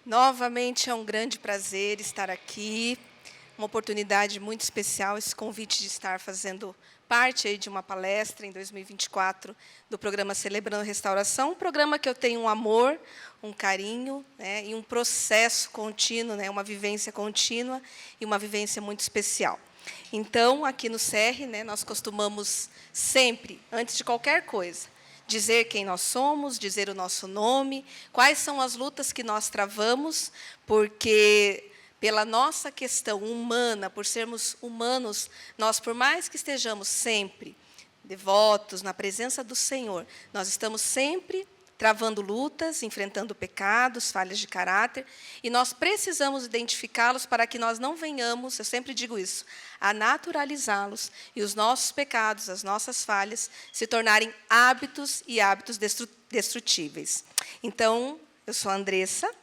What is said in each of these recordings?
Novamente é um grande prazer estar aqui, uma oportunidade muito especial, esse convite de estar fazendo parte aí de uma palestra em 2024 do programa Celebrando Restauração, um programa que eu tenho um amor, um carinho, né, e um processo contínuo, né, uma vivência contínua e uma vivência muito especial. Então, aqui no CR, né, nós costumamos sempre, antes de qualquer coisa, dizer quem nós somos, dizer o nosso nome, quais são as lutas que nós travamos, porque pela nossa questão humana, por sermos humanos, nós, por mais que estejamos sempre devotos na presença do Senhor, nós estamos sempre travando lutas, enfrentando pecados, falhas de caráter, e nós precisamos identificá-los para que nós não venhamos, eu sempre digo isso, a naturalizá-los e os nossos pecados, as nossas falhas, se tornarem hábitos e hábitos destrutíveis. Então, eu sou a Andressa,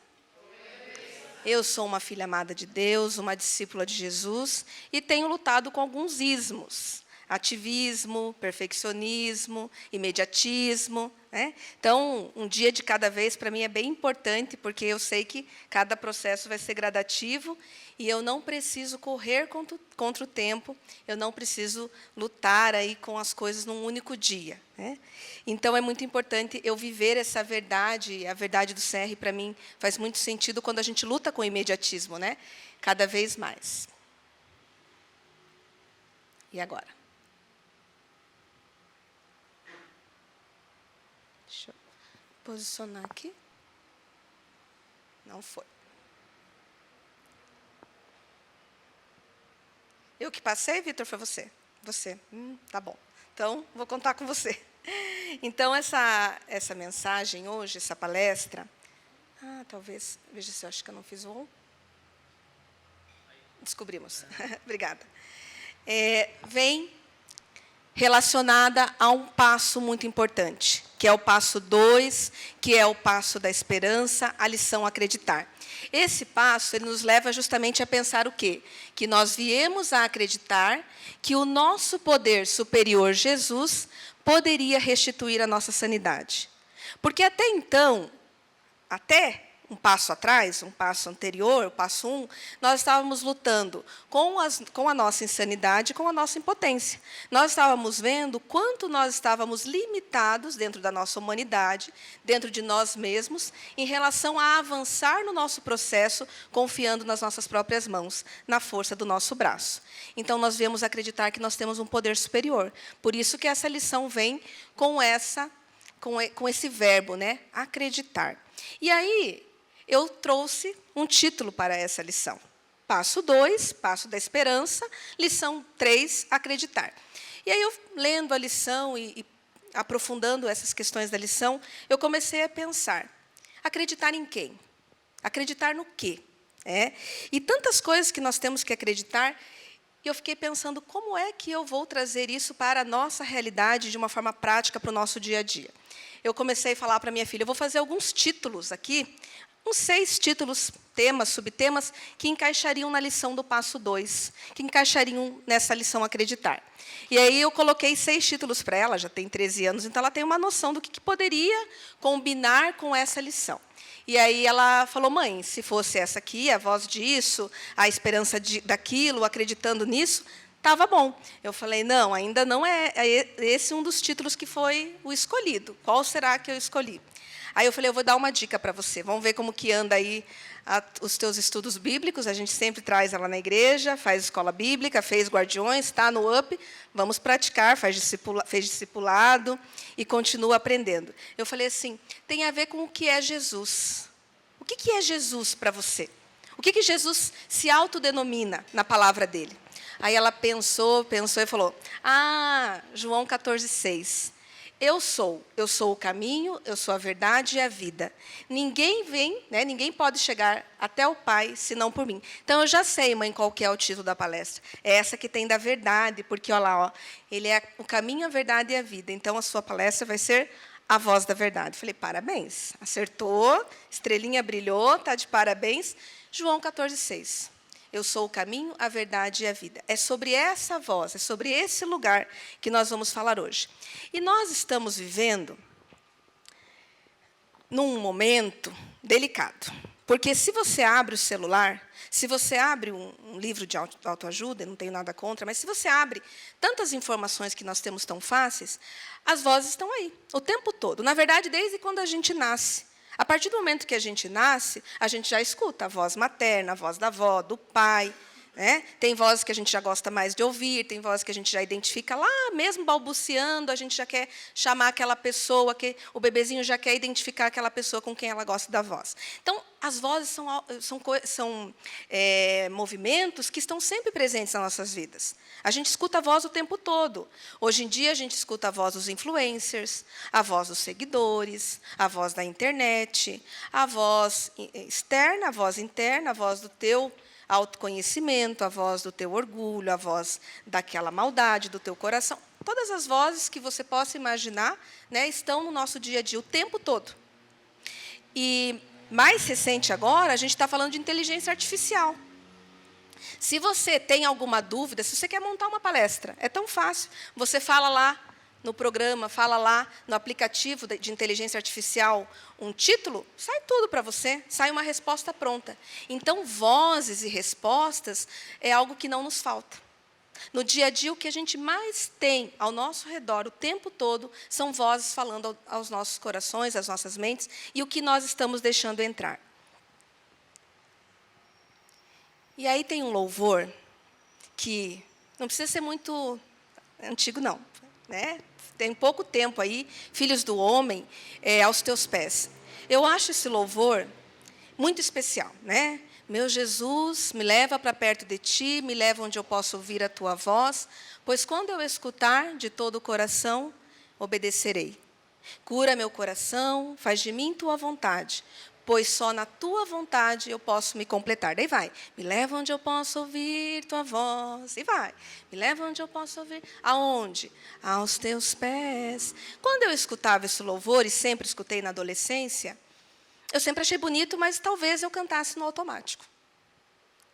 eu sou uma filha amada de Deus, uma discípula de Jesus, e tenho lutado com alguns ismos. Ativismo, perfeccionismo, imediatismo, né? Então, um dia de cada vez, para mim, é bem importante, porque eu sei que cada processo vai ser gradativo e eu não preciso correr contra o tempo, eu não preciso lutar aí com as coisas num único dia, né? Então, é muito importante eu viver essa verdade, a verdade do CR, para mim, faz muito sentido quando a gente luta com o imediatismo, né? Cada vez mais. E agora? Deixa eu posicionar aqui. Não foi. Eu que passei, Vitor, foi você? Você. Tá bom. Então, vou contar com você. Então, essa mensagem hoje, essa palestra... talvez... Veja se eu acho que eu não fiz o on. Descobrimos. Obrigada. Vem relacionada a um passo muito importante, que é o passo 2, que é o passo da esperança, a lição acreditar. Esse passo ele nos leva justamente a pensar o quê? Que nós viemos a acreditar que o nosso poder superior, Jesus, poderia restituir a nossa sanidade. Porque até então, até um passo atrás, um passo anterior, o passo 1, nós estávamos lutando com a nossa insanidade, com a nossa impotência. Nós estávamos vendo quanto nós estávamos limitados dentro da nossa humanidade, dentro de nós mesmos, em relação a avançar no nosso processo, confiando nas nossas próprias mãos, na força do nosso braço. Então, nós viemos acreditar que nós temos um poder superior. Por isso que essa lição vem com esse verbo, né? Acreditar. E aí, eu trouxe um título para essa lição. Passo 2, passo da esperança, lição 3, acreditar. E aí, eu lendo a lição e aprofundando essas questões da lição, eu comecei a pensar, acreditar em quem? Acreditar no quê? E tantas coisas que nós temos que acreditar, e eu fiquei pensando, como é que eu vou trazer isso para a nossa realidade de uma forma prática para o nosso dia a dia? Eu comecei a falar para minha filha, eu vou fazer alguns títulos aqui, uns 6 títulos, temas, subtemas, que encaixariam na lição do passo 2, que encaixariam nessa lição acreditar. E aí eu coloquei 6 títulos para ela, já tem 13 anos, então ela tem uma noção do que poderia combinar com essa lição. E aí ela falou, mãe, se fosse essa aqui, a voz disso, a esperança daquilo, acreditando nisso, estava bom. Eu falei, não, ainda não é esse um dos títulos que foi o escolhido. Qual será que eu escolhi? Aí eu falei, eu vou dar uma dica para você. Vamos ver como que anda aí os teus estudos bíblicos. A gente sempre traz ela na igreja, faz escola bíblica, fez guardiões, está no UP. Vamos praticar, fez discipulado e continua aprendendo. Eu falei assim, tem a ver com o que é Jesus. O que é Jesus para você? O que Jesus se autodenomina na palavra dele? Aí ela pensou e falou, João 14,6. Eu sou o caminho, eu sou a verdade e a vida. Ninguém vem, né, ninguém pode chegar até o Pai, senão por mim. Então, eu já sei, mãe, qual que é o título da palestra. É essa que tem da verdade, porque, olha lá, ele é o caminho, a verdade e a vida. Então, a sua palestra vai ser a voz da verdade. Falei, parabéns, acertou, estrelinha brilhou, está de parabéns. João 14,6. Eu sou o caminho, a verdade e a vida. É sobre essa voz, é sobre esse lugar que nós vamos falar hoje. E nós estamos vivendo num momento delicado. Porque se você abre o celular, se você abre um livro de autoajuda, não tenho nada contra, mas se você abre tantas informações que nós temos tão fáceis, as vozes estão aí, o tempo todo. Na verdade, desde quando a gente nasce. A partir do momento que a gente nasce, a gente já escuta a voz materna, a voz da avó, do pai. Né? Tem vozes que a gente já gosta mais de ouvir, tem vozes que a gente já identifica lá, mesmo balbuciando, a gente já quer chamar aquela pessoa, que o bebezinho já quer identificar aquela pessoa com quem ela gosta da voz. Então, as vozes são movimentos que estão sempre presentes nas nossas vidas. A gente escuta a voz o tempo todo. Hoje em dia, a gente escuta a voz dos influencers, a voz dos seguidores, a voz da internet, a voz externa, a voz interna, a voz do teu autoconhecimento, a voz do teu orgulho, a voz daquela maldade do teu coração. Todas as vozes que você possa imaginar, né, estão no nosso dia a dia o tempo todo. E, mais recente agora, a gente está falando de inteligência artificial. Se você tem alguma dúvida, se você quer montar uma palestra, é tão fácil. Você fala lá no programa, fala lá no aplicativo de inteligência artificial um título, sai tudo para você, sai uma resposta pronta. Então, vozes e respostas é algo que não nos falta. No dia a dia, o que a gente mais tem ao nosso redor o tempo todo são vozes falando aos nossos corações, às nossas mentes, e o que nós estamos deixando entrar. E aí tem um louvor que não precisa ser muito antigo, não. Né? Tem pouco tempo aí, Filhos do Homem, aos teus pés. Eu acho esse louvor muito especial. Né? Meu Jesus, me leva para perto de ti, me leva onde eu possa ouvir a tua voz, pois quando eu escutar de todo o coração, obedecerei. Cura meu coração, faz de mim tua vontade, pois só na tua vontade eu posso me completar. Daí vai, me leva onde eu posso ouvir tua voz. E vai, me leva onde eu posso ouvir. Aonde? Aos teus pés. Quando eu escutava esse louvor, e sempre escutei na adolescência, eu sempre achei bonito, mas talvez eu cantasse no automático.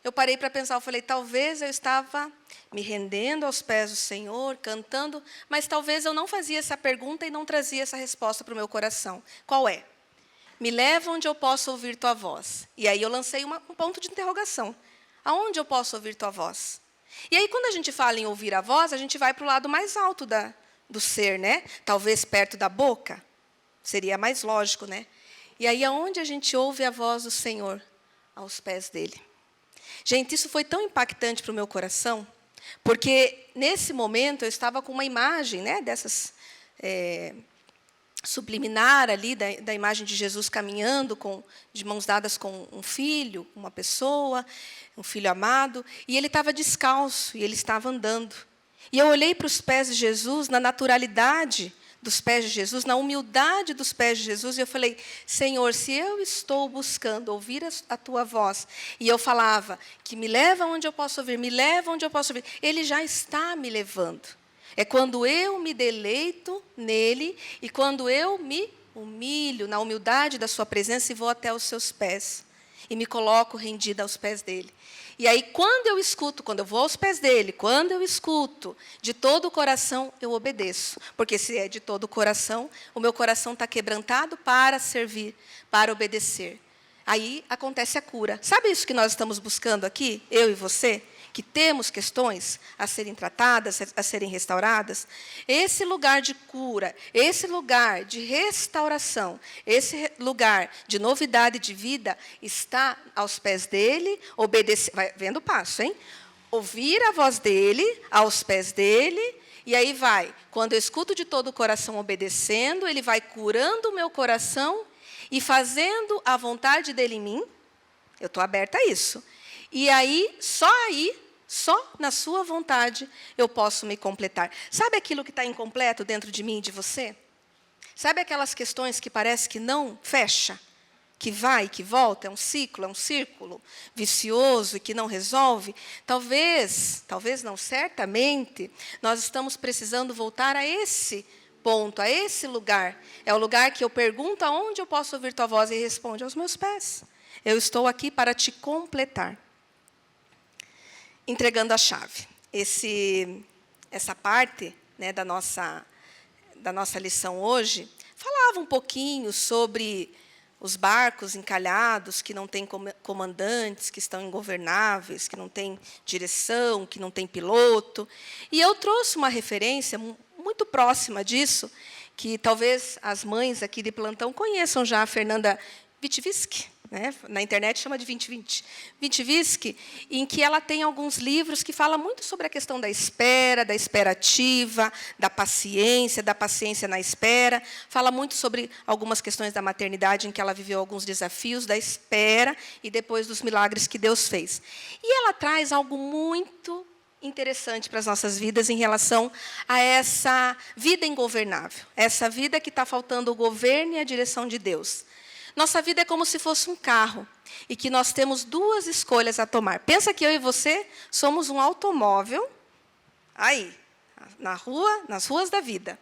Eu parei para pensar, eu falei, talvez eu estava me rendendo aos pés do Senhor, cantando, mas talvez eu não fazia essa pergunta e não trazia essa resposta para o meu coração. Qual é? Me leva onde eu posso ouvir tua voz. E aí eu lancei um ponto de interrogação. Aonde eu posso ouvir tua voz? E aí, quando a gente fala em ouvir a voz, a gente vai para o lado mais alto do ser, né? Talvez perto da boca. Seria mais lógico, né? E aí, aonde a gente ouve a voz do Senhor? Aos pés dele. Gente, isso foi tão impactante para o meu coração, porque, nesse momento, eu estava com uma imagem, né, dessas... subliminar ali da imagem de Jesus caminhando de mãos dadas com um filho, uma pessoa, um filho amado, e ele estava descalço, e ele estava andando. E eu olhei para os pés de Jesus, na naturalidade dos pés de Jesus, na humildade dos pés de Jesus, e eu falei, Senhor, se eu estou buscando ouvir a tua voz, e eu falava que me leva onde eu posso ouvir, me leva onde eu posso ouvir, ele já está me levando. É quando eu me deleito nele e quando eu me humilho na humildade da sua presença e vou até os seus pés. E me coloco rendida aos pés dele. E aí, quando eu vou aos pés dele, quando eu escuto de todo o coração, eu obedeço. Porque se é de todo o coração, o meu coração está quebrantado para servir, para obedecer. Aí acontece a cura. Sabe isso que nós estamos buscando aqui, eu e você? Que temos questões a serem tratadas, a serem restauradas, esse lugar de cura, esse lugar de restauração, esse lugar de novidade de vida está aos pés dele, obedecer, vai vendo o passo, hein? Ouvir a voz dele, aos pés dele, e aí vai, quando eu escuto de todo o coração obedecendo, ele vai curando o meu coração e fazendo a vontade dele em mim, eu estou aberta a isso. E aí, só na sua vontade, eu posso me completar. Sabe aquilo que está incompleto dentro de mim e de você? Sabe aquelas questões que parece que não fecha? Que vai, que volta, é um ciclo, é um círculo vicioso e que não resolve? Talvez não, certamente, nós estamos precisando voltar a esse ponto, a esse lugar. É o lugar que eu pergunto aonde eu posso ouvir tua voz e responde aos meus pés. Eu estou aqui para te completar. entregando a chave. Essa parte, né, da nossa lição hoje falava um pouquinho sobre os barcos encalhados, que não têm comandantes, que estão ingovernáveis, que não têm direção, que não têm piloto. E eu trouxe uma referência muito próxima disso, que talvez as mães aqui de plantão conheçam já, a Fernanda Witwicky, né? Na internet chama de 2020. Witwicky, em que ela tem alguns livros que falam muito sobre a questão da espera ativa, da paciência na espera. Fala muito sobre algumas questões da maternidade, em que ela viveu alguns desafios da espera e depois dos milagres que Deus fez. E ela traz algo muito interessante para as nossas vidas em relação a essa vida ingovernável, essa vida que está faltando o governo e a direção de Deus. Nossa vida é como se fosse um carro e que nós temos duas escolhas a tomar. Pensa que eu e você somos um automóvel aí, na rua, nas ruas da vida.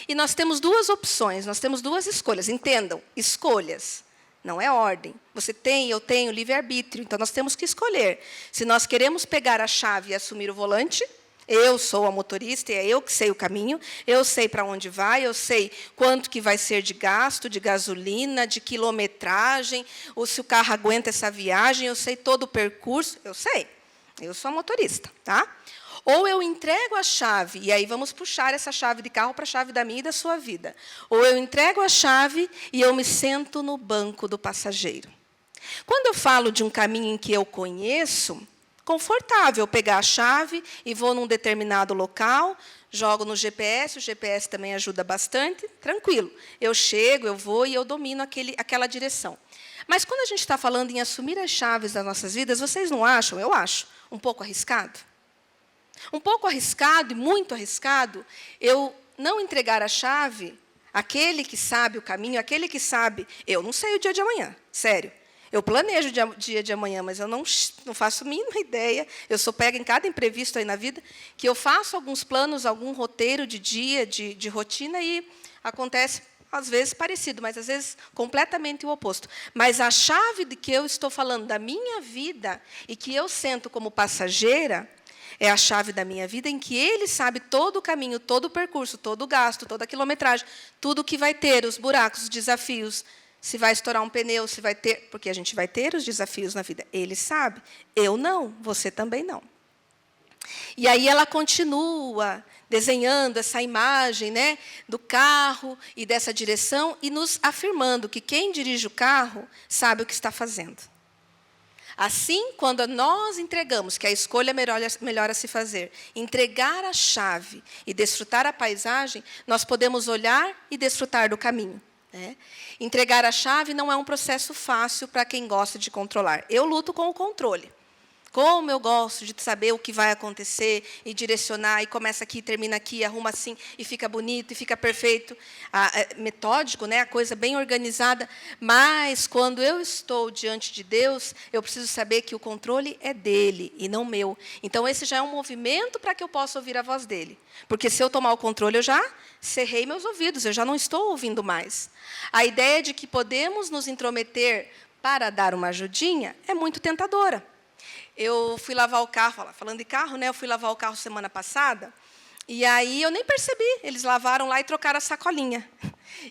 E nós temos duas opções, nós temos duas escolhas. Entendam, escolhas. Não é ordem. Você tem, eu tenho livre-arbítrio. Então, nós temos que escolher. Se nós queremos pegar a chave e assumir o volante, eu sou a motorista, e é eu que sei o caminho, eu sei para onde vai, eu sei quanto que vai ser de gasto, de gasolina, de quilometragem, ou se o carro aguenta essa viagem, eu sei todo o percurso, eu sei. Eu sou a motorista, tá? Ou eu entrego a chave, e aí vamos puxar essa chave de carro para a chave da minha e da sua vida. Ou eu entrego a chave e eu me sento no banco do passageiro. Quando eu falo de um caminho em que eu conheço, confortável pegar a chave e vou num determinado local, jogo no GPS, o GPS também ajuda bastante, tranquilo. Eu chego, eu vou e eu domino aquela direção. Mas quando a gente está falando em assumir as chaves das nossas vidas, vocês não acham, eu acho, um pouco arriscado? Um pouco arriscado e muito arriscado eu não entregar a chave àquele que sabe o caminho, àquele que sabe. Eu não sei o dia de amanhã, sério. Eu planejo o dia de amanhã, mas eu não faço a mínima ideia. Eu sou pega em cada imprevisto aí na vida, que eu faço alguns planos, algum roteiro de dia, de rotina, e acontece, às vezes, parecido, mas, às vezes, completamente o oposto. Mas a chave de que eu estou falando da minha vida e que eu sento como passageira é a chave da minha vida, em que ele sabe todo o caminho, todo o percurso, todo o gasto, toda a quilometragem, tudo o que vai ter, os buracos, os desafios, se vai estourar um pneu, se vai ter... Porque a gente vai ter os desafios na vida. Ele sabe. Eu não. Você também não. E aí ela continua desenhando essa imagem, né, do carro e dessa direção e nos afirmando que quem dirige o carro sabe o que está fazendo. Assim, quando nós entregamos, que a escolha é melhor a se fazer, entregar a chave e desfrutar a paisagem, nós podemos olhar e desfrutar do caminho. Entregar a chave não é um processo fácil para quem gosta de controlar. Eu luto com o controle. Como eu gosto de saber o que vai acontecer e direcionar, e começa aqui, termina aqui, arruma assim, e fica bonito, e fica perfeito. Metódico, né? A coisa bem organizada. Mas, quando eu estou diante de Deus, eu preciso saber que o controle é dele e não meu. Então, esse já é um movimento para que eu possa ouvir a voz dele. Porque, se eu tomar o controle, eu já cerrei meus ouvidos, eu já não estou ouvindo mais. A ideia de que podemos nos intrometer para dar uma ajudinha é muito tentadora. Eu fui lavar o carro, falando de carro, né? Eu fui lavar o carro semana passada, e aí eu nem percebi. Eles lavaram lá e trocaram a sacolinha.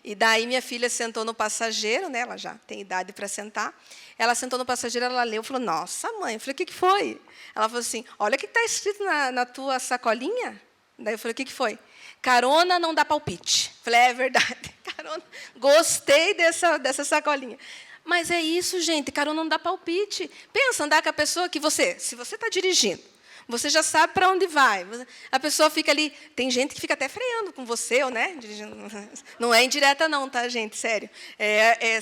E daí minha filha sentou no passageiro, né? Ela já tem idade para sentar. Ela sentou no passageiro, ela leu, falou: nossa, mãe. Eu falei: o que foi? Ela falou assim: olha o que está escrito na tua sacolinha. Daí eu falei: o que foi? Carona não dá palpite. Eu falei: é verdade. Carona. Gostei dessa sacolinha. Mas é isso, gente, carona não dá palpite. Pensa, andar com a pessoa que se você está dirigindo, você já sabe para onde vai. A pessoa fica ali, tem gente que fica até freando com você, né? Dirigindo. Não é indireta não, tá, gente? Sério.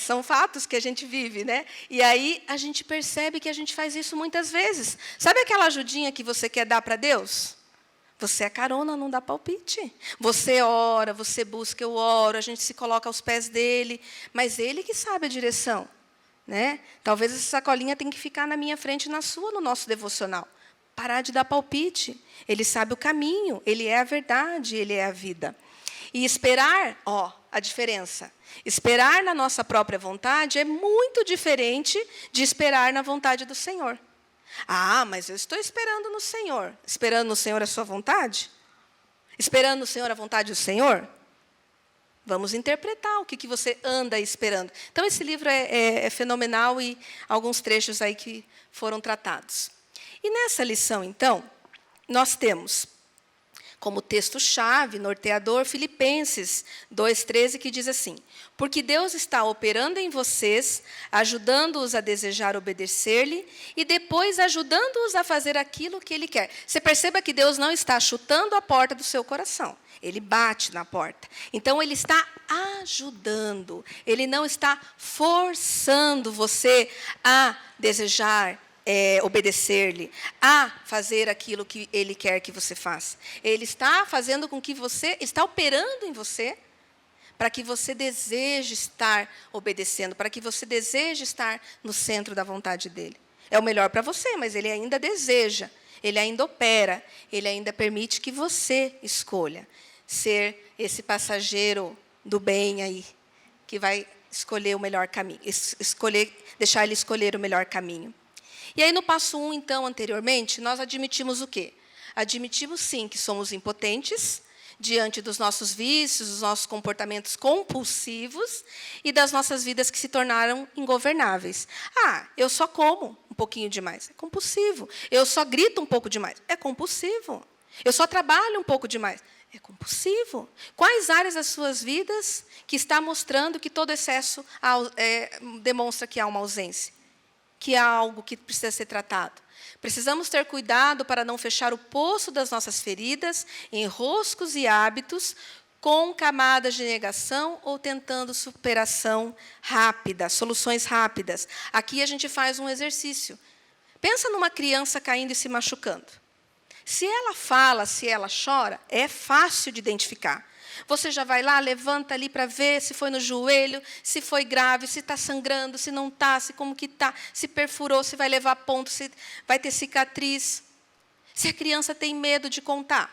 São fatos que a gente vive, né? E aí a gente percebe que a gente faz isso muitas vezes. Sabe aquela ajudinha que você quer dar para Deus? Você é carona, não dá palpite. Você ora, você busca, eu oro, a gente se coloca aos pés dele, mas ele que sabe a direção. Né? Talvez essa sacolinha tenha que ficar na minha frente e na sua, no nosso devocional. Parar de dar palpite. Ele sabe o caminho, ele é a verdade, ele é a vida. E esperar, a diferença. Esperar na nossa própria vontade é muito diferente de esperar na vontade do Senhor. Ah, mas eu estou esperando no Senhor. Esperando no Senhor a sua vontade? Esperando no Senhor a vontade do Senhor? Vamos interpretar o que você anda esperando. Então, esse livro é fenomenal e alguns trechos aí que foram tratados. E nessa lição, então, nós temos como texto-chave, norteador, Filipenses 2,13, que diz assim: porque Deus está operando em vocês, ajudando-os a desejar obedecer-lhe e depois ajudando-os a fazer aquilo que Ele quer. Você perceba que Deus não está chutando a porta do seu coração. Ele bate na porta. Então, Ele está ajudando. Ele não está forçando você a desejar obedecer-lhe, a fazer aquilo que Ele quer que você faça. Ele está fazendo com que você, está operando em você, para que você deseje estar obedecendo, para que você deseje estar no centro da vontade dEle. É o melhor para você, mas Ele ainda deseja, Ele ainda opera, Ele ainda permite que você escolha ser esse passageiro do bem aí, que vai escolher o melhor caminho, deixar Ele escolher o melhor caminho. E aí, no passo 1, então, anteriormente, nós admitimos o quê? Admitimos, sim, que somos impotentes diante dos nossos vícios, dos nossos comportamentos compulsivos e das nossas vidas que se tornaram ingovernáveis. Ah, eu só como um pouquinho demais. É compulsivo. Eu só grito um pouco demais. É compulsivo. Eu só trabalho um pouco demais. É compulsivo. Quais áreas das suas vidas que está mostrando que todo excesso demonstra que há uma ausência? Que há algo que precisa ser tratado. Precisamos ter cuidado para não fechar o poço das nossas feridas em roscos e hábitos com camadas de negação ou tentando superação rápida, soluções rápidas. Aqui a gente faz um exercício. Pensa numa criança caindo e se machucando. Se ela fala, se ela chora, é fácil de identificar. Você já vai lá, levanta ali para ver se foi no joelho, se foi grave, se está sangrando, se não está, se como que está, se perfurou, se vai levar ponto, se vai ter cicatriz. Se a criança tem medo de contar,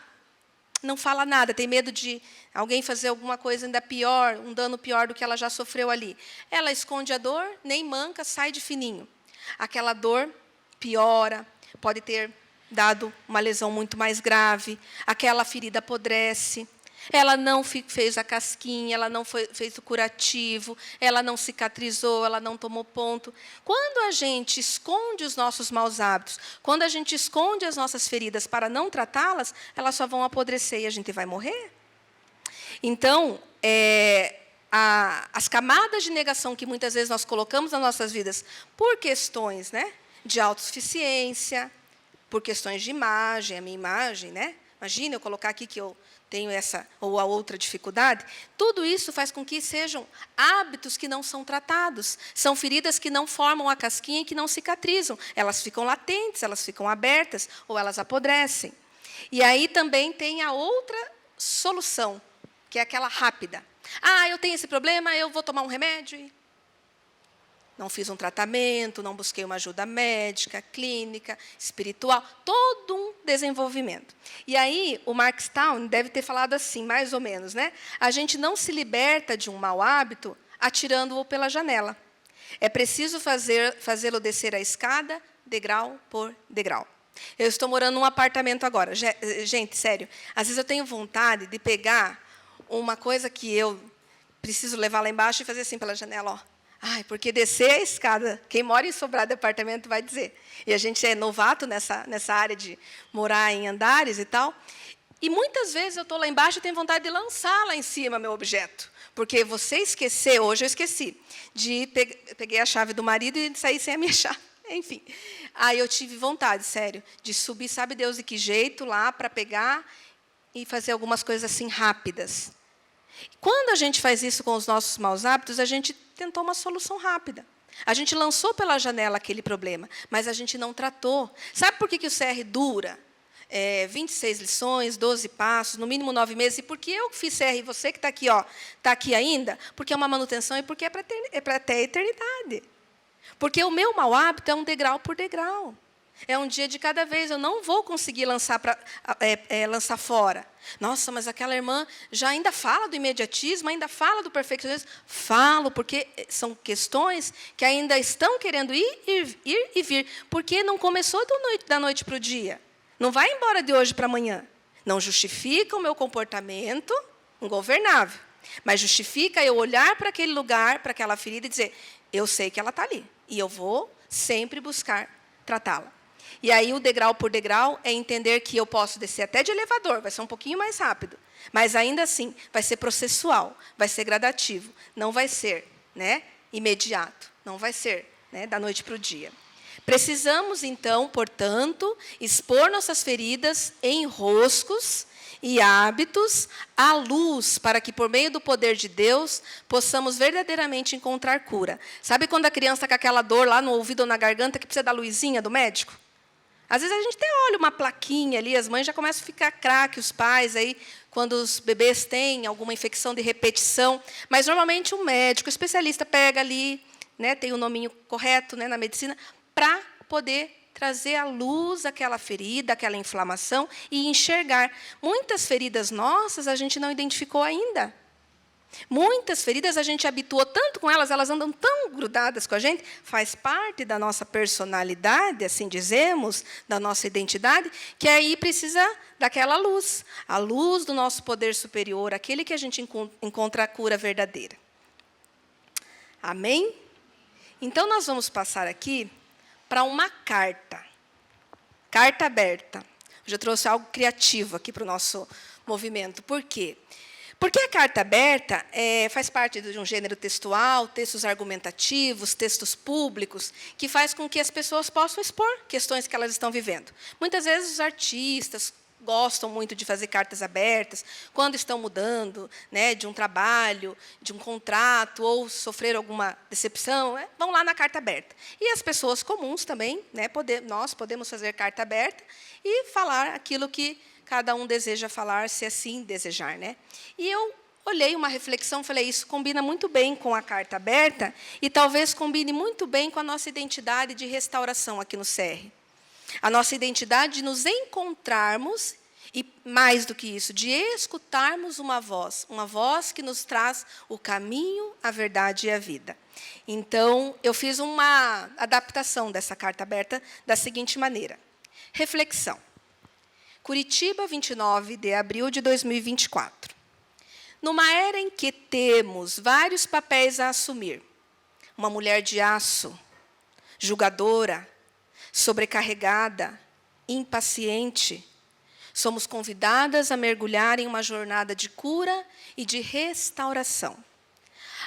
não fala nada, tem medo de alguém fazer alguma coisa ainda pior, um dano pior do que ela já sofreu ali. Ela esconde a dor, nem manca, sai de fininho. Aquela dor piora, pode ter dado uma lesão muito mais grave, aquela ferida apodrece. Ela não fez a casquinha, ela não fez o curativo, ela não cicatrizou, ela não tomou ponto. Quando a gente esconde os nossos maus hábitos, quando a gente esconde as nossas feridas para não tratá-las, elas só vão apodrecer e a gente vai morrer. Então, as camadas de negação que muitas vezes nós colocamos nas nossas vidas por questões, né, de autossuficiência, por questões de imagem, a minha imagem, né? Imagina eu colocar aqui que eu tenho essa ou a outra dificuldade. Tudo isso faz com que sejam hábitos que não são tratados. São feridas que não formam a casquinha e que não cicatrizam. Elas ficam latentes, elas ficam abertas ou elas apodrecem. E aí também tem a outra solução, que é aquela rápida. Ah, eu tenho esse problema, eu vou tomar um remédio e não fiz um tratamento, não busquei uma ajuda médica, clínica, espiritual, todo um desenvolvimento. E aí, o Markstown deve ter falado assim, mais ou menos, né? A gente não se liberta de um mau hábito atirando-o pela janela. É preciso fazê-lo descer a escada, degrau por degrau. Eu estou morando num apartamento agora. Gente, sério, às vezes eu tenho vontade de pegar uma coisa que eu preciso levar lá embaixo e fazer assim pela janela, ó. Ai, porque descer a escada, quem mora em sobrado de apartamento vai dizer. E a gente é novato nessa área de morar em andares e tal. E muitas vezes eu estou lá embaixo e tenho vontade de lançar lá em cima meu objeto. Porque você esqueceu, hoje eu esqueci, peguei a chave do marido e saí sem a minha chave. Enfim, aí eu tive vontade, sério, de subir, sabe Deus de que jeito, lá para pegar e fazer algumas coisas assim rápidas. Quando a gente faz isso com os nossos maus hábitos, a gente tentou uma solução rápida. A gente lançou pela janela aquele problema, mas a gente não tratou. Sabe por que o CR dura? 26 lições, 12 passos, no mínimo 9 meses. E por que eu fiz CR e você que está aqui, está aqui ainda? Porque é uma manutenção e porque é para até a eternidade. Porque o meu mau hábito é um degrau por degrau. É um dia de cada vez. Eu não vou conseguir lançar fora. Nossa, mas aquela irmã já ainda fala do imediatismo, ainda fala do perfeccionismo. Falo, porque são questões que ainda estão querendo ir e vir. Porque não começou da noite para o dia. Não vai embora de hoje para amanhã. Não justifica o meu comportamento ingovernável. Mas justifica eu olhar para aquele lugar, para aquela ferida e dizer, eu sei que ela está ali. E eu vou sempre buscar tratá-la. E aí, o degrau por degrau é entender que eu posso descer até de elevador, vai ser um pouquinho mais rápido. Mas, ainda assim, vai ser processual, vai ser gradativo. Não vai ser, né, imediato. Não vai ser, né, da noite para o dia. Precisamos, então, portanto, expor nossas feridas em roscos e hábitos à luz, para que, por meio do poder de Deus, possamos verdadeiramente encontrar cura. Sabe quando a criança está com aquela dor lá no ouvido ou na garganta que precisa da luzinha do médico? Às vezes a gente até olha uma plaquinha ali, as mães já começam a ficar craque, os pais, aí, quando os bebês têm alguma infecção de repetição. Mas, normalmente, o médico, o especialista, pega ali, né, tem o nominho correto, né, na medicina, para poder trazer à luz aquela ferida, aquela inflamação e enxergar. Muitas feridas nossas a gente não identificou ainda. Muitas feridas a gente habituou tanto com elas, elas andam tão grudadas com a gente, faz parte da nossa personalidade, assim dizemos, da nossa identidade, que aí precisa daquela luz, a luz do nosso poder superior, aquele que a gente encontra a cura verdadeira. Amém? Então, nós vamos passar aqui para uma carta. Carta aberta. Eu já trouxe algo criativo aqui para o nosso movimento. Por quê? Porque a carta aberta faz parte de um gênero textual, textos argumentativos, textos públicos, que faz com que as pessoas possam expor questões que elas estão vivendo. Muitas vezes os artistas gostam muito de fazer cartas abertas, quando estão mudando, né, de um trabalho, de um contrato, ou sofreram alguma decepção, vão lá na carta aberta. E as pessoas comuns também, né, nós podemos fazer carta aberta e falar aquilo que cada um deseja falar, se assim desejar, né? E eu olhei uma reflexão, falei, isso combina muito bem com a carta aberta e talvez combine muito bem com a nossa identidade de restauração aqui no CR. A nossa identidade de nos encontrarmos e, mais do que isso, de escutarmos uma voz que nos traz o caminho, a verdade e a vida. Então, eu fiz uma adaptação dessa carta aberta da seguinte maneira. Reflexão. Curitiba, 29 de abril de 2024. Numa era em que temos vários papéis a assumir, uma mulher de aço, julgadora, sobrecarregada, impaciente, somos convidadas a mergulhar em uma jornada de cura e de restauração.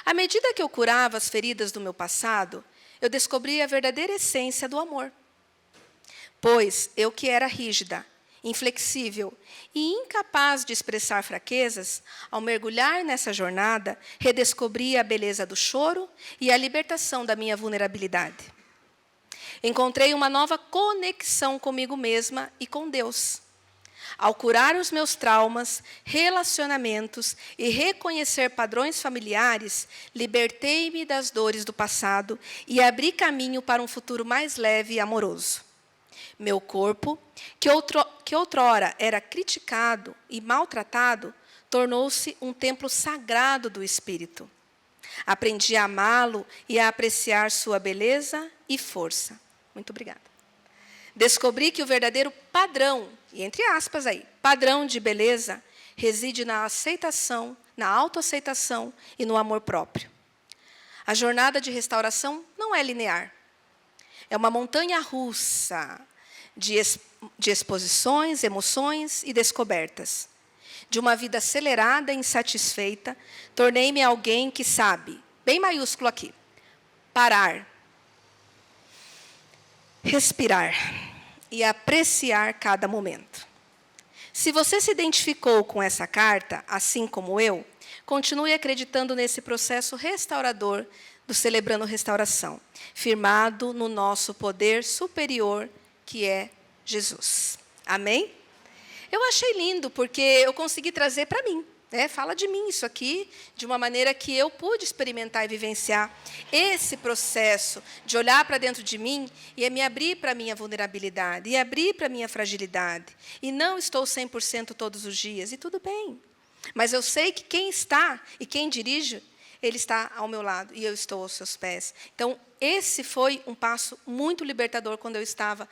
À medida que eu curava as feridas do meu passado, eu descobri a verdadeira essência do amor. Pois eu que era rígida, inflexível e incapaz de expressar fraquezas, ao mergulhar nessa jornada, redescobri a beleza do choro e a libertação da minha vulnerabilidade. Encontrei uma nova conexão comigo mesma e com Deus. Ao curar os meus traumas, relacionamentos e reconhecer padrões familiares, libertei-me das dores do passado e abri caminho para um futuro mais leve e amoroso. Meu corpo, que outrora era criticado e maltratado, tornou-se um templo sagrado do Espírito. Aprendi a amá-lo e a apreciar sua beleza e força. Muito obrigada. Descobri que o verdadeiro padrão, e entre aspas aí, padrão de beleza, reside na aceitação, na autoaceitação e no amor próprio. A jornada de restauração não é linear. É uma montanha russa de exposições, emoções e descobertas. De uma vida acelerada e insatisfeita, tornei-me alguém que sabe, bem maiúsculo aqui, parar, respirar e apreciar cada momento. Se você se identificou com essa carta, assim como eu, continue acreditando nesse processo restaurador do Celebrando Restauração, firmado no nosso poder superior, que é Jesus. Amém? Eu achei lindo, porque eu consegui trazer para mim. Fala de mim isso aqui, de uma maneira que eu pude experimentar e vivenciar esse processo de olhar para dentro de mim e me abrir para a minha vulnerabilidade, e abrir para a minha fragilidade. E não estou 100% todos os dias, e tudo bem. Mas eu sei que quem está e quem dirige, ele está ao meu lado e eu estou aos seus pés. Então, esse foi um passo muito libertador quando eu estava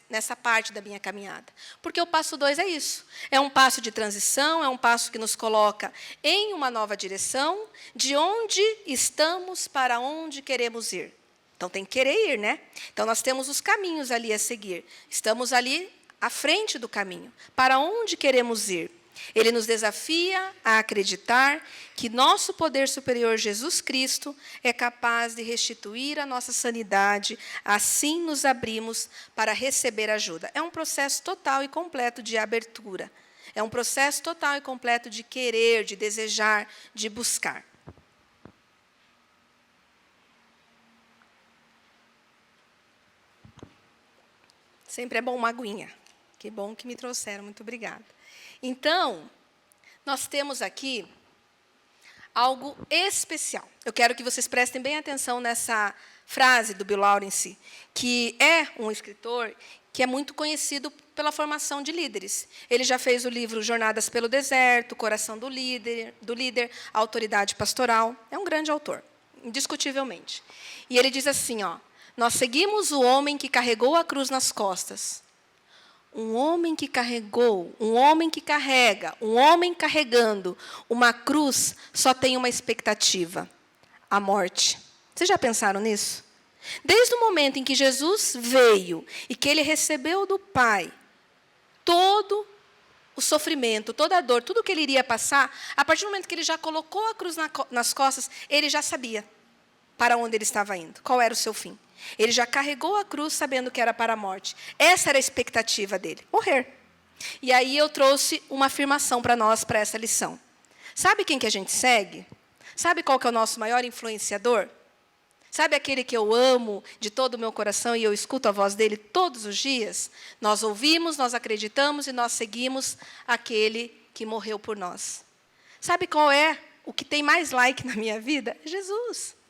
nessa parte da minha caminhada. Porque o passo 2 é isso. É um passo de transição, é um passo que nos coloca em uma nova direção, de onde estamos para onde queremos ir. Então, tem que querer ir, né? Então, nós temos os caminhos ali a seguir. Estamos ali à frente do caminho. Para onde queremos ir? Ele nos desafia a acreditar que nosso poder superior, Jesus Cristo, é capaz de restituir a nossa sanidade, assim nos abrimos para receber ajuda. É um processo total e completo de abertura. É um processo total e completo de querer, de desejar, de buscar. Sempre é bom uma aguinha. Que bom que me trouxeram, muito obrigada. Então, nós temos aqui algo especial. Eu quero que vocês prestem bem atenção nessa frase do Bill Lawrence, que é um escritor que é muito conhecido pela formação de líderes. Ele já fez o livro Jornadas pelo Deserto, Coração do Líder, Autoridade Pastoral. É um grande autor, indiscutivelmente. E ele diz assim, nós seguimos o homem que carregou a cruz nas costas. Um homem que carregou, um homem que carrega, um homem carregando uma cruz só tem uma expectativa: a morte. Vocês já pensaram nisso? Desde o momento em que Jesus veio e que ele recebeu do Pai todo o sofrimento, toda a dor, tudo o que ele iria passar, a partir do momento que ele já colocou a cruz nas costas, ele já sabia para onde ele estava indo, qual era o seu fim. Ele já carregou a cruz sabendo que era para a morte. Essa era a expectativa dele, morrer. E aí eu trouxe uma afirmação para nós, para essa lição. Sabe quem que a gente segue? Sabe qual que é o nosso maior influenciador? Sabe aquele que eu amo de todo o meu coração e eu escuto a voz dele todos os dias? Nós ouvimos, nós acreditamos e nós seguimos aquele que morreu por nós. Sabe qual é o que tem mais like na minha vida? Jesus.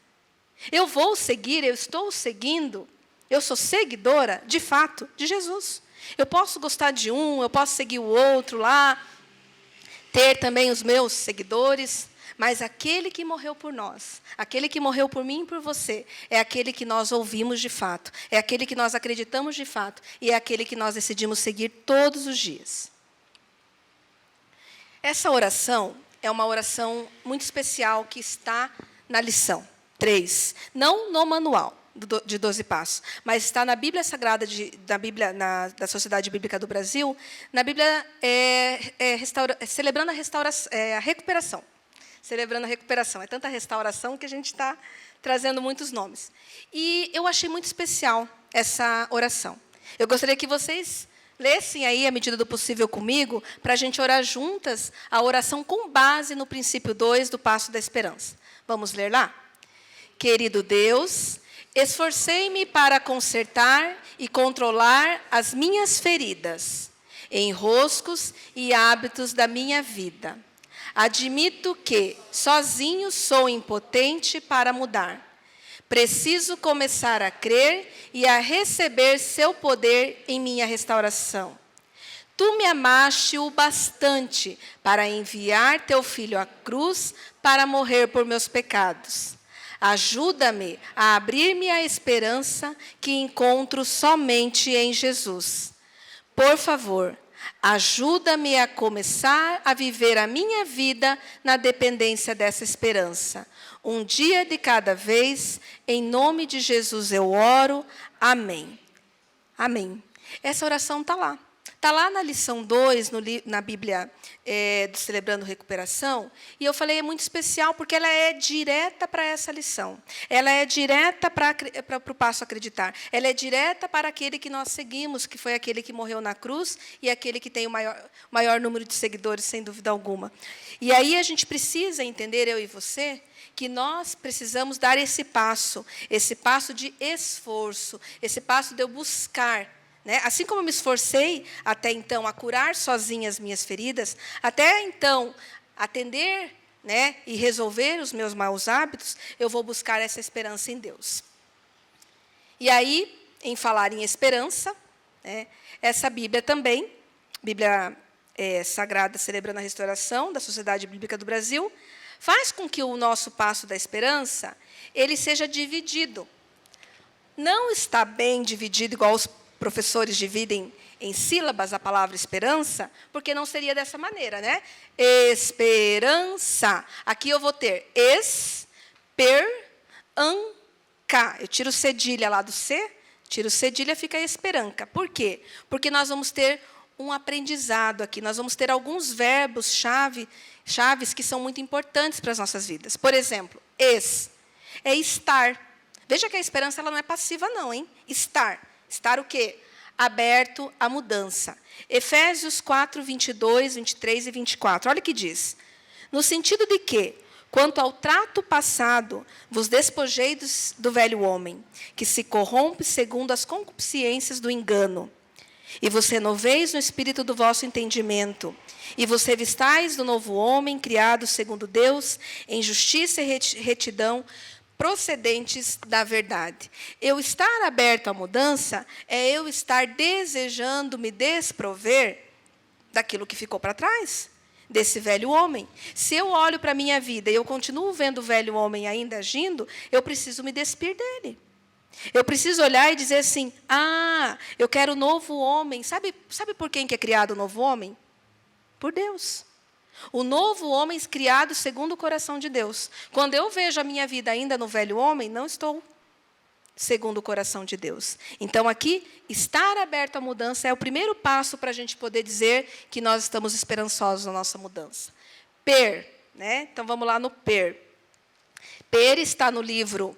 Eu vou seguir, eu estou seguindo, eu sou seguidora, de fato, de Jesus. Eu posso gostar de um, eu posso seguir o outro lá, ter também os meus seguidores, mas aquele que morreu por nós, aquele que morreu por mim e por você, é aquele que nós ouvimos de fato, é aquele que nós acreditamos de fato, e é aquele que nós decidimos seguir todos os dias. Essa oração é uma oração muito especial que está na lição 3, não no manual de 12 passos, mas está na Bíblia Sagrada, da Sociedade Bíblica do Brasil, na Bíblia celebrando a recuperação. Celebrando a recuperação. É tanta restauração que a gente está trazendo muitos nomes. E eu achei muito especial essa oração. Eu gostaria que vocês lessem aí, à medida do possível comigo, para a gente orar juntas a oração com base no princípio 2 do passo da esperança. Vamos ler lá? Querido Deus, esforcei-me para consertar e controlar as minhas feridas, enroscos e hábitos da minha vida. Admito que sozinho sou impotente para mudar. Preciso começar a crer e a receber seu poder em minha restauração. Tu me amaste o bastante para enviar teu filho à cruz para morrer por meus pecados. Ajuda-me a abrir-me à esperança que encontro somente em Jesus. Por favor, ajuda-me a começar a viver a minha vida na dependência dessa esperança. Um dia de cada vez, em nome de Jesus eu oro. Amém. Amém. Essa oração está lá. Está lá na lição 2, na Bíblia do Celebrando Recuperação, e eu falei, é muito especial, porque ela é direta para essa lição. Ela é direta para o passo acreditar. Ela é direta para aquele que nós seguimos, que foi aquele que morreu na cruz, e aquele que tem o maior número de seguidores, sem dúvida alguma. E aí a gente precisa entender, eu e você, que nós precisamos dar esse passo de esforço, esse passo de eu buscar. Assim como eu me esforcei até então a curar sozinha as minhas feridas, até então atender, né, e resolver os meus maus hábitos, eu vou buscar essa esperança em Deus. E aí, em falar em esperança, né, essa Bíblia também, Bíblia Sagrada Celebrando a Restauração, da Sociedade Bíblica do Brasil, faz com que o nosso passo da esperança ele seja dividido. Não está bem dividido, igual os professores dividem em sílabas a palavra esperança, porque não seria dessa maneira, né? Esperança. Aqui eu vou ter esperanca. Eu tiro cedilha lá do C, tiro cedilha, fica esperanca. Por quê? Porque nós vamos ter um aprendizado aqui, nós vamos ter alguns verbos chaves que são muito importantes para as nossas vidas. Por exemplo, é estar. Veja que a esperança ela não é passiva, não, hein? Estar. Estar o quê? Aberto à mudança. Efésios 4, 22, 23 e 24. Olha o que diz. No sentido de que, quanto ao trato passado, vos despojeis do velho homem, que se corrompe segundo as concupiscências do engano, e vos renoveis no espírito do vosso entendimento, e vos revistais do novo homem, criado segundo Deus, em justiça e retidão, procedentes da verdade. Eu estar aberto à mudança é eu estar desejando me desprover daquilo que ficou para trás, desse velho homem. Se eu olho para a minha vida e eu continuo vendo o velho homem ainda agindo, eu preciso me despir dele. Eu preciso olhar e dizer assim, eu quero um novo homem. Sabe por quem que é criado o novo homem? Por Deus. O novo homem criado segundo o coração de Deus. Quando eu vejo a minha vida ainda no velho homem, não estou segundo o coração de Deus. Então, aqui, estar aberto à mudança é o primeiro passo para a gente poder dizer que nós estamos esperançosos na nossa mudança. Né? Então, vamos lá no Per. Per está no livro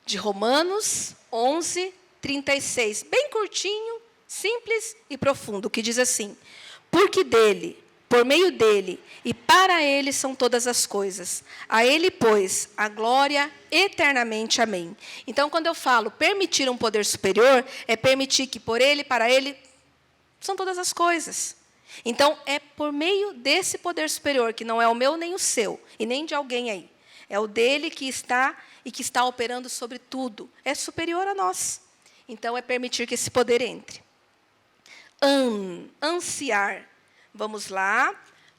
de Romanos 11, 36. Bem curtinho, simples e profundo, que diz assim, porque dele, por meio dele e para ele são todas as coisas. A ele, pois, a glória eternamente. Amém. Então, quando eu falo permitir um poder superior, é permitir que por ele, para ele, são todas as coisas. Então, é por meio desse poder superior, que não é o meu nem o seu, e nem de alguém aí. É o dele que está e que está operando sobre tudo. É superior a nós. Então, é permitir que esse poder entre. Ansiar. Vamos lá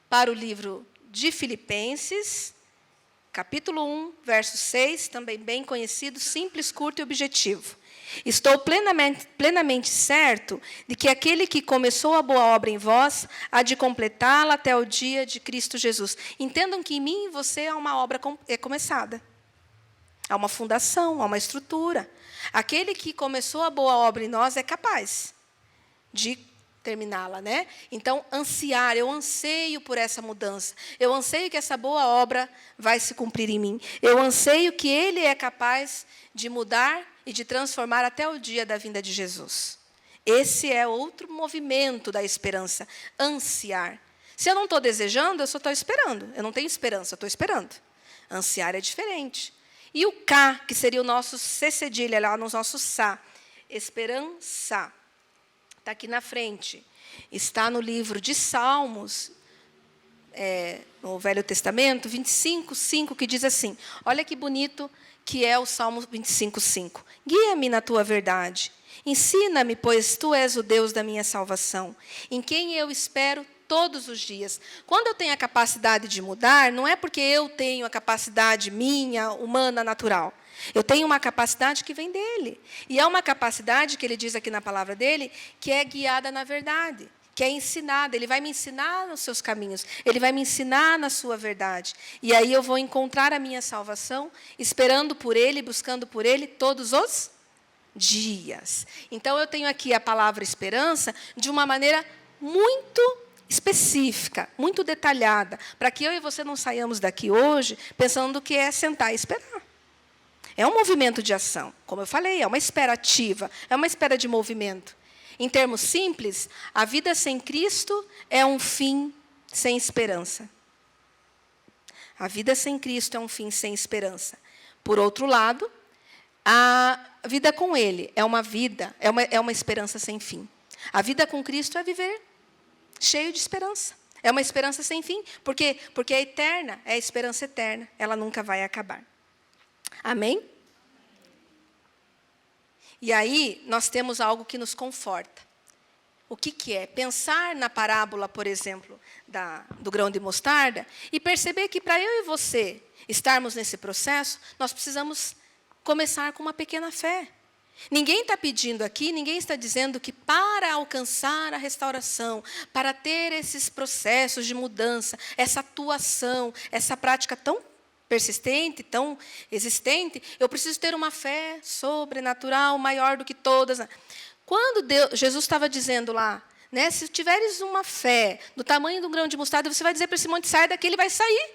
para o livro de Filipenses, capítulo 1, verso 6, também bem conhecido, simples, curto e objetivo. Estou plenamente certo de que aquele que começou a boa obra em vós há de completá-la até o dia de Cristo Jesus. Entendam que em mim e você há uma obra começada. Há uma fundação, há uma estrutura. Aquele que começou a boa obra em nós é capaz de terminá-la, né? Então, ansiar, eu anseio por essa mudança. Eu anseio que essa boa obra vai se cumprir em mim. Eu anseio que Ele é capaz de mudar e de transformar até o dia da vinda de Jesus. Esse é outro movimento da esperança, ansiar. Se eu não estou desejando, eu só estou esperando. Eu não tenho esperança, eu estou esperando. Ansiar é diferente. E o K, que seria o nosso C cedilha, lá no nosso Sá, esperança. Está aqui na frente. Está no livro de Salmos, no Velho Testamento, 25:5, que diz assim, olha que bonito que é o Salmo 25:5. Guia-me na tua verdade. Ensina-me, pois tu és o Deus da minha salvação, em quem eu espero todos os dias. Quando eu tenho a capacidade de mudar, não é porque eu tenho a capacidade minha, humana, natural. Eu tenho uma capacidade que vem dele. E é uma capacidade, que ele diz aqui na palavra dele, que é guiada na verdade, que é ensinada. Ele vai me ensinar nos seus caminhos, ele vai me ensinar na sua verdade. E aí eu vou encontrar a minha salvação, esperando por ele, buscando por ele todos os dias. Então, eu tenho aqui a palavra esperança de uma maneira muito específica, muito detalhada, para que eu e você não saiamos daqui hoje pensando que é sentar e esperar. É um movimento de ação, como eu falei, é uma espera ativa, é uma espera de movimento. Em termos simples, a vida sem Cristo é um fim sem esperança. A vida sem Cristo é um fim sem esperança. Por outro lado, a vida com Ele é uma esperança sem fim. A vida com Cristo é viver cheio de esperança. É uma esperança sem fim, porque é eterna, é a esperança eterna, ela nunca vai acabar. Amém? E aí, nós temos algo que nos conforta. O que é? Pensar na parábola, por exemplo, do grão de mostarda, e perceber que para eu e você estarmos nesse processo, nós precisamos começar com uma pequena fé. Ninguém está pedindo aqui, ninguém está dizendo que para alcançar a restauração, para ter esses processos de mudança, essa atuação, essa prática tão persistente, tão existente, eu preciso ter uma fé sobrenatural, maior do que todas. Quando Jesus estava dizendo lá, né, se tiveres uma fé do tamanho de um grão de mostarda, você vai dizer para esse monte, sai daqui, ele vai sair.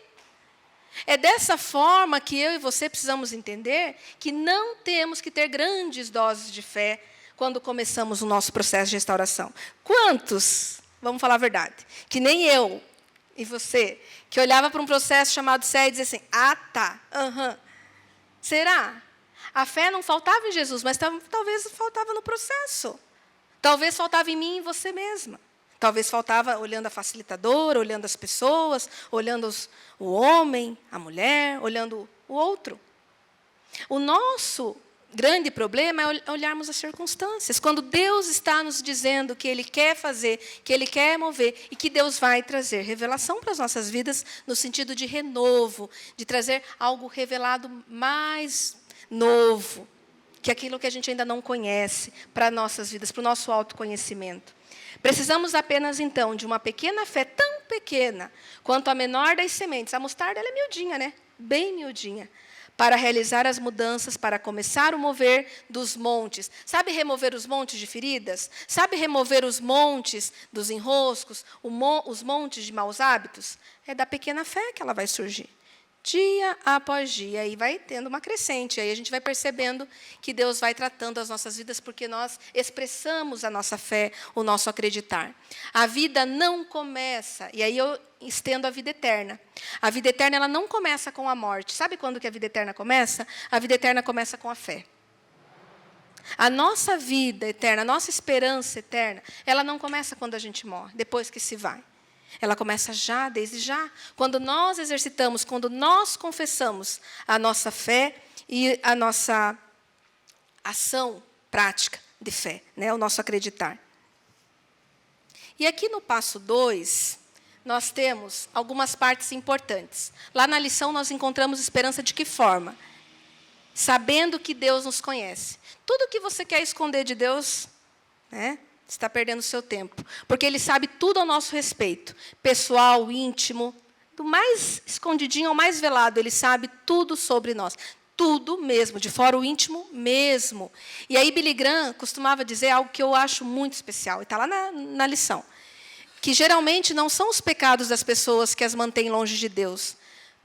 É dessa forma que eu e você precisamos entender que não temos que ter grandes doses de fé quando começamos o nosso processo de restauração. Quantos, vamos falar a verdade, que nem eu e você, que olhava para um processo chamado fé e dizia assim, tá, será? A fé não faltava em Jesus, mas talvez faltava no processo. Talvez faltava em mim e em você mesma. Talvez faltava olhando a facilitadora, olhando as pessoas, olhando o homem, a mulher, olhando o outro. O nosso grande problema é olharmos as circunstâncias. Quando Deus está nos dizendo que Ele quer fazer, que Ele quer mover, e que Deus vai trazer revelação para as nossas vidas, no sentido de renovo, de trazer algo revelado mais novo, que aquilo que a gente ainda não conhece, para nossas vidas, para o nosso autoconhecimento. Precisamos apenas, então, de uma pequena fé, tão pequena, quanto a menor das sementes. A mostarda ela é miudinha, né? Bem miudinha. Para realizar as mudanças, para começar o mover dos montes. Sabe remover os montes de feridas? Sabe remover os montes dos enroscos? Os montes de maus hábitos? É da pequena fé que ela vai surgir. Dia após dia, e vai tendo uma crescente. Aí a gente vai percebendo que Deus vai tratando as nossas vidas, porque nós expressamos a nossa fé, o nosso acreditar. A vida não começa, e aí eu estendo a vida eterna. A vida eterna ela não começa com a morte. Sabe quando que a vida eterna começa? A vida eterna começa com a fé. A nossa vida eterna, a nossa esperança eterna, ela não começa quando a gente morre, depois que se vai. Ela começa já, desde já. Quando nós exercitamos, quando nós confessamos a nossa fé e a nossa ação prática de fé, né? O nosso acreditar. E aqui no passo 2, nós temos algumas partes importantes. Lá na lição nós encontramos esperança de que forma? Sabendo que Deus nos conhece. Tudo que você quer esconder de Deus, né? Está perdendo o seu tempo. Porque Ele sabe tudo ao nosso respeito. Pessoal, íntimo, do mais escondidinho ao mais velado, Ele sabe tudo sobre nós. Tudo mesmo, de fora o íntimo mesmo. E aí Billy Graham costumava dizer algo que eu acho muito especial, e está lá na lição. Que geralmente não são os pecados das pessoas que as mantêm longe de Deus,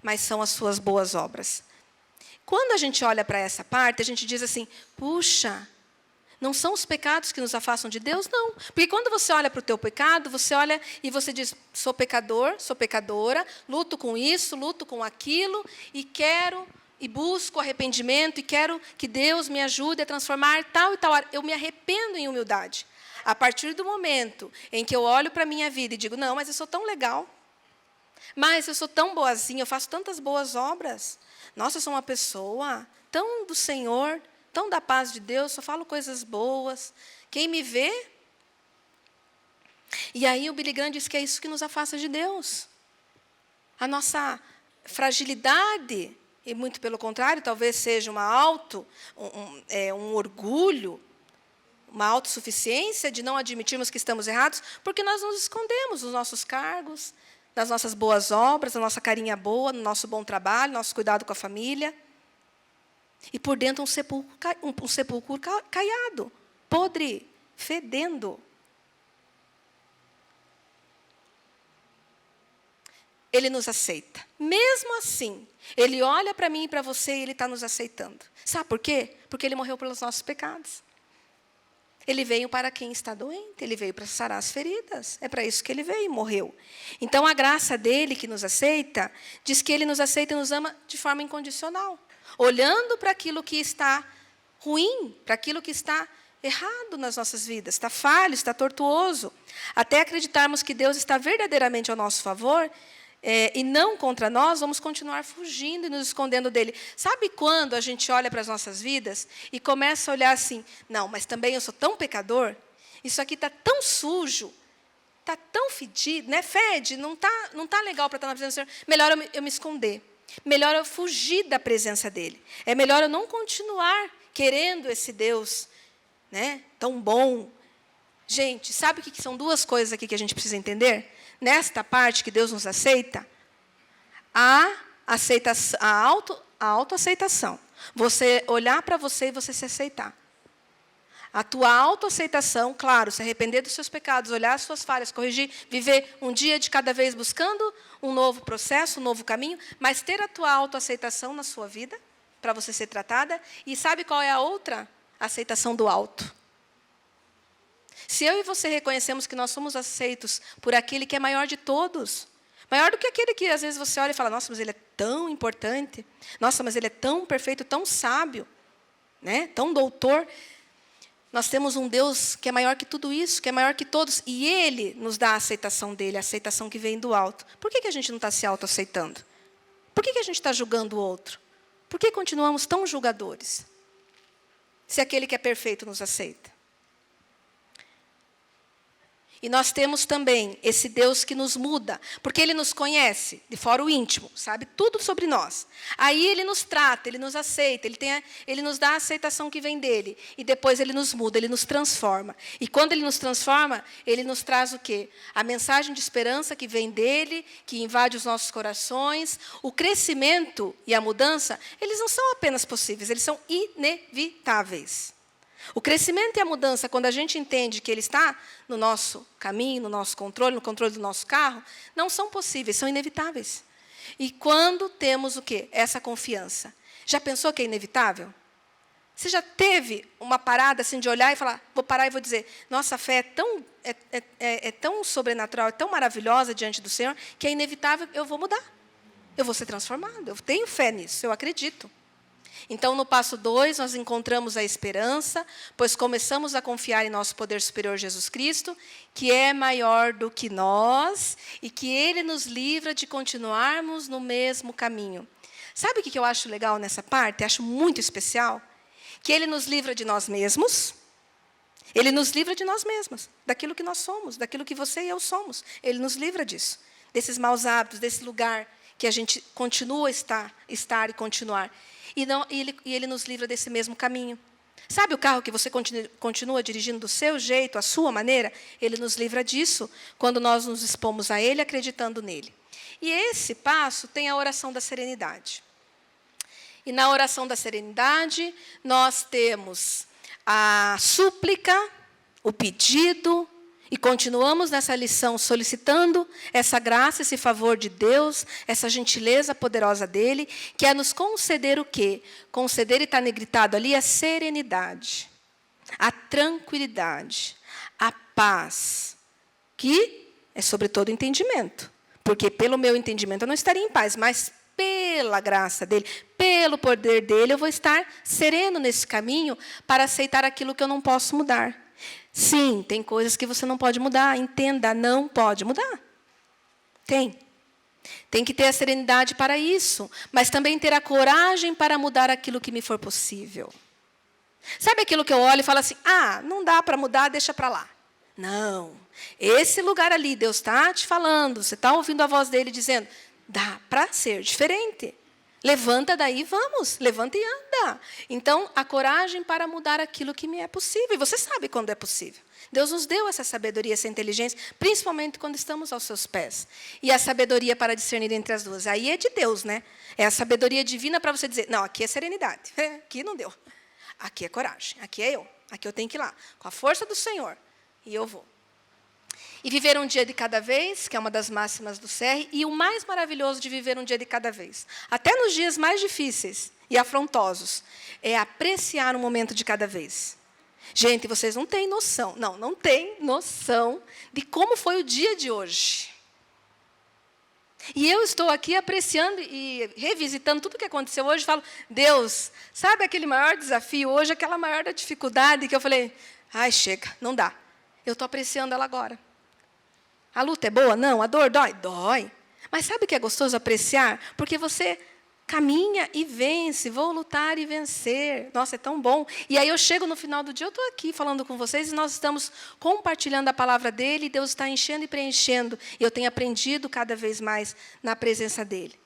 mas são as suas boas obras. Quando a gente olha para essa parte, a gente diz assim, puxa, não são os pecados que nos afastam de Deus? Não. Porque quando você olha para o teu pecado, você olha e você diz, sou pecador, sou pecadora, luto com isso, luto com aquilo, e quero, e busco arrependimento, e quero que Deus me ajude a transformar tal e tal. Eu me arrependo em humildade. A partir do momento em que eu olho para a minha vida e digo, não, mas eu sou tão legal, mas eu sou tão boazinha, eu faço tantas boas obras. Nossa, eu sou uma pessoa tão do Senhor, tão da paz de Deus, só falo coisas boas. Quem me vê? E aí o Billy Graham diz que é isso que nos afasta de Deus. A nossa fragilidade, e muito pelo contrário, talvez seja um orgulho, uma autossuficiência de não admitirmos que estamos errados, porque nós nos escondemos nos nossos cargos, nas nossas boas obras, na nossa carinha boa, no nosso bom trabalho, nosso cuidado com a família. E por dentro um sepulcro caiado, podre, fedendo. Ele nos aceita. Mesmo assim, Ele olha para mim e para você e Ele está nos aceitando. Sabe por quê? Porque Ele morreu pelos nossos pecados. Ele veio para quem está doente, Ele veio para sarar as feridas. É para isso que Ele veio e morreu. Então, a graça dEle que nos aceita, diz que Ele nos aceita e nos ama de forma incondicional. Olhando para aquilo que está ruim, para aquilo que está errado nas nossas vidas, está falho, está tortuoso. Até acreditarmos que Deus está verdadeiramente ao nosso favor e não contra nós, vamos continuar fugindo e nos escondendo dele. Sabe quando a gente olha para as nossas vidas e começa a olhar assim, não, mas também eu sou tão pecador, isso aqui está tão sujo, está tão fedido, né? Fede, não tá legal para estar na presença do Senhor. Melhor eu me esconder. Melhor eu fugir da presença dele. É melhor eu não continuar querendo esse Deus, né, tão bom. Gente, sabe o que são duas coisas aqui que a gente precisa entender? Nesta parte que Deus nos aceita, a autoaceitação. Você olhar para você e você se aceitar. A tua autoaceitação, claro, se arrepender dos seus pecados, olhar as suas falhas, corrigir, viver um dia de cada vez buscando um novo processo, um novo caminho, mas ter a tua autoaceitação na sua vida, para você ser tratada. E sabe qual é a outra? A aceitação do alto. Se eu e você reconhecemos que nós somos aceitos por aquele que é maior de todos, maior do que aquele que às vezes você olha e fala, nossa, mas ele é tão importante, nossa, mas ele é tão perfeito, tão sábio, né? Tão doutor. Nós temos um Deus que é maior que tudo isso, que é maior que todos, e Ele nos dá a aceitação dEle, a aceitação que vem do alto. Por que a gente não está se autoaceitando? Por que a gente está julgando o outro? Por que continuamos tão julgadores? Se aquele que é perfeito nos aceita. E nós temos também esse Deus que nos muda, porque Ele nos conhece, de fora o íntimo, sabe tudo sobre nós. Aí Ele nos trata, Ele nos aceita, Ele nos dá a aceitação que vem dEle. E depois Ele nos muda, Ele nos transforma. E quando Ele nos transforma, Ele nos traz o quê? A mensagem de esperança que vem dEle, que invade os nossos corações. O crescimento e a mudança, eles não são apenas possíveis, eles são inevitáveis. O crescimento e a mudança, quando a gente entende que Ele está no nosso caminho, no nosso controle, no controle do nosso carro, não são possíveis, são inevitáveis. E quando temos o quê? Essa confiança. Já pensou que é inevitável? Você já teve uma parada assim de olhar e falar, vou parar e vou dizer, nossa fé é tão sobrenatural, é tão maravilhosa diante do Senhor, que é inevitável, eu vou mudar. Eu vou ser transformado, eu tenho fé nisso, eu acredito. Então, no passo 2, nós encontramos a esperança, pois começamos a confiar em nosso poder superior Jesus Cristo, que é maior do que nós e que Ele nos livra de continuarmos no mesmo caminho. Sabe o que eu acho legal nessa parte? Eu acho muito especial. Que Ele nos livra de nós mesmos. Ele nos livra de nós mesmos, daquilo que nós somos, daquilo que você e eu somos. Ele nos livra disso, desses maus hábitos, desse lugar que a gente continua a estar e continuar. E Ele nos livra desse mesmo caminho. Sabe o carro que você continua dirigindo do seu jeito, à sua maneira? Ele nos livra disso quando nós nos expomos a Ele, acreditando nele. E esse passo tem a oração da serenidade. E na oração da serenidade, nós temos a súplica, o pedido, e continuamos nessa lição solicitando essa graça, esse favor de Deus, essa gentileza poderosa dEle, que é nos conceder o quê? Conceder, e está negritado ali, a serenidade, a tranquilidade, a paz, que é sobre todo entendimento. Porque pelo meu entendimento eu não estaria em paz, mas pela graça dEle, pelo poder dEle, eu vou estar sereno nesse caminho para aceitar aquilo que eu não posso mudar. Sim, tem coisas que você não pode mudar. Entenda, não pode mudar. Tem que ter a serenidade para isso, mas também ter a coragem para mudar aquilo que me for possível. Sabe aquilo que eu olho e falo assim, não dá para mudar, deixa para lá. Não, esse lugar ali, Deus está te falando, você está ouvindo a voz dEle dizendo, dá para ser diferente. Levanta daí, vamos, levanta e anda. Então, a coragem para mudar aquilo que me é possível. E você sabe quando é possível. Deus nos deu essa sabedoria, essa inteligência, principalmente quando estamos aos seus pés. E a sabedoria para discernir entre as duas. Aí é de Deus, né? É a sabedoria divina para você dizer, não, aqui é serenidade, aqui não deu. Aqui é coragem, aqui é eu. Aqui eu tenho que ir lá, com a força do Senhor. E eu vou. E viver um dia de cada vez, que é uma das máximas do CR, e o mais maravilhoso de viver um dia de cada vez, até nos dias mais difíceis e afrontosos, é apreciar um momento de cada vez. Gente, vocês não têm noção, não têm noção de como foi o dia de hoje. E eu estou aqui apreciando e revisitando tudo o que aconteceu hoje. Falo, Deus, sabe aquele maior desafio hoje, aquela maior dificuldade que eu falei, ai, chega, não dá. Eu estou apreciando ela agora. A luta é boa? Não. A dor dói? Dói. Mas sabe o que é gostoso apreciar? Porque você caminha e vence. Vou lutar e vencer. Nossa, é tão bom. E aí eu chego no final do dia, eu estou aqui falando com vocês, e nós estamos compartilhando a palavra dele, e Deus está enchendo e preenchendo. E eu tenho aprendido cada vez mais na presença dele.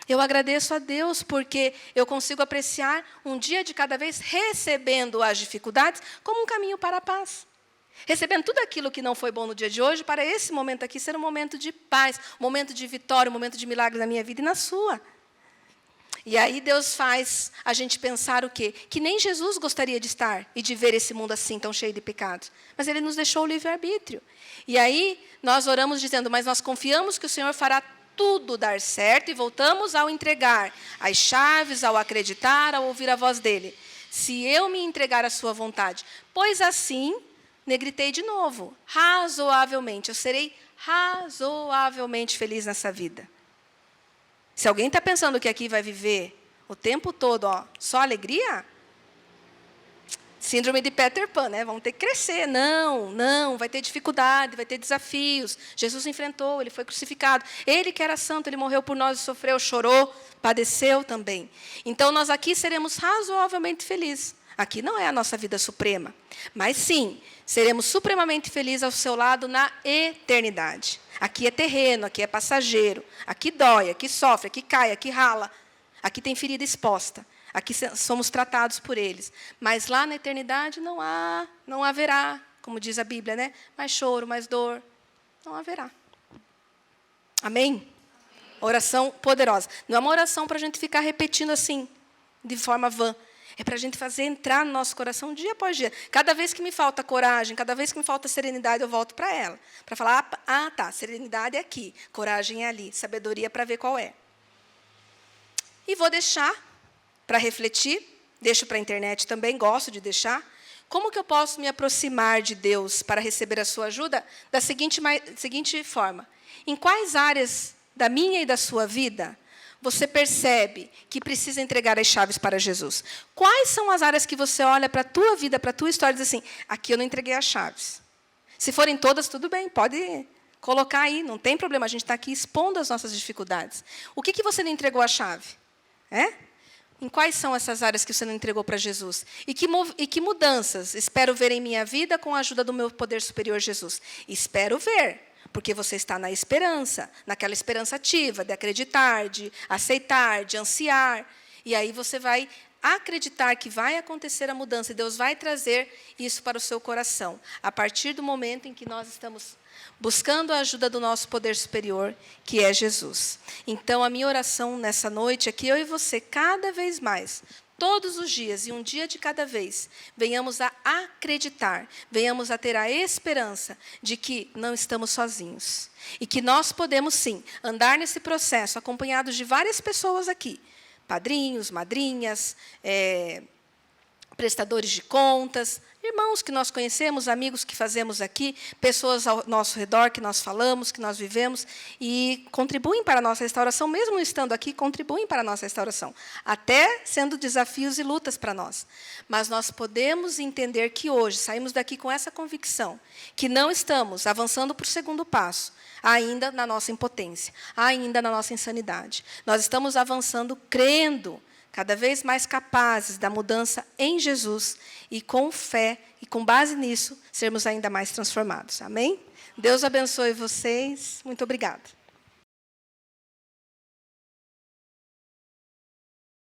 Eu agradeço a Deus porque eu consigo apreciar um dia de cada vez, recebendo as dificuldades como um caminho para a paz. Recebendo tudo aquilo que não foi bom no dia de hoje, para esse momento aqui ser um momento de paz, um momento de vitória, um momento de milagre na minha vida e na sua. E aí Deus faz a gente pensar o quê? Que nem Jesus gostaria de estar e de ver esse mundo assim, tão cheio de pecados. Mas Ele nos deixou o livre-arbítrio. E aí nós oramos dizendo, mas nós confiamos que o Senhor fará tudo dar certo, e voltamos ao entregar as chaves, ao acreditar, ao ouvir a voz dEle. Se eu me entregar à sua vontade, pois assim... Negritei de novo, razoavelmente. Eu serei razoavelmente feliz nessa vida. Se alguém está pensando que aqui vai viver o tempo todo, só alegria, síndrome de Peter Pan, né? Vamos ter que crescer. Não, vai ter dificuldade, vai ter desafios. Jesus enfrentou, ele foi crucificado. Ele que era santo, ele morreu por nós, sofreu, chorou, padeceu também. Então, nós aqui seremos razoavelmente felizes. Aqui não é a nossa vida suprema, mas sim, seremos supremamente felizes ao seu lado na eternidade. Aqui é terreno, aqui é passageiro, aqui dói, aqui sofre, aqui cai, aqui rala, aqui tem ferida exposta, aqui somos tratados por eles. Mas lá na eternidade não haverá, como diz a Bíblia, né? Mais choro, mais dor, não haverá. Amém? Oração poderosa. Não é uma oração para a gente ficar repetindo assim, de forma vã. É para a gente fazer entrar no nosso coração dia após dia. Cada vez que me falta coragem, cada vez que me falta serenidade, eu volto para ela. Para falar, tá, serenidade é aqui, coragem é ali, sabedoria para ver qual é. E vou deixar para refletir, deixo para a internet também, gosto de deixar. Como que eu posso me aproximar de Deus para receber a sua ajuda? Da seguinte forma. Em quais áreas da minha e da sua vida você percebe que precisa entregar as chaves para Jesus? Quais são as áreas que você olha para a tua vida, para a tua história e diz assim, aqui eu não entreguei as chaves. Se forem todas, tudo bem, pode colocar aí, não tem problema, a gente está aqui expondo as nossas dificuldades. O que você não entregou a chave? Em quais são essas áreas que você não entregou para Jesus? E que mudanças espero ver em minha vida com a ajuda do meu poder superior, Jesus? Espero ver. Porque você está na esperança, naquela esperança ativa, de acreditar, de aceitar, de ansiar. E aí você vai acreditar que vai acontecer a mudança, e Deus vai trazer isso para o seu coração, a partir do momento em que nós estamos buscando a ajuda do nosso poder superior, que é Jesus. Então, a minha oração nessa noite é que eu e você, cada vez mais, todos os dias, e um dia de cada vez, venhamos a acreditar, venhamos a ter a esperança de que não estamos sozinhos. E que nós podemos, sim, andar nesse processo, acompanhados de várias pessoas aqui, padrinhos, madrinhas, prestadores de contas, irmãos que nós conhecemos, amigos que fazemos aqui, pessoas ao nosso redor que nós falamos, que nós vivemos, e contribuem para a nossa restauração, mesmo estando aqui, contribuem para a nossa restauração, até sendo desafios e lutas para nós. Mas nós podemos entender que hoje saímos daqui com essa convicção, que não estamos avançando para o segundo passo, ainda na nossa impotência, ainda na nossa insanidade. Nós estamos avançando crendo, cada vez mais capazes da mudança em Jesus e com fé e com base nisso, sermos ainda mais transformados. Amém? Deus abençoe vocês. Muito obrigada.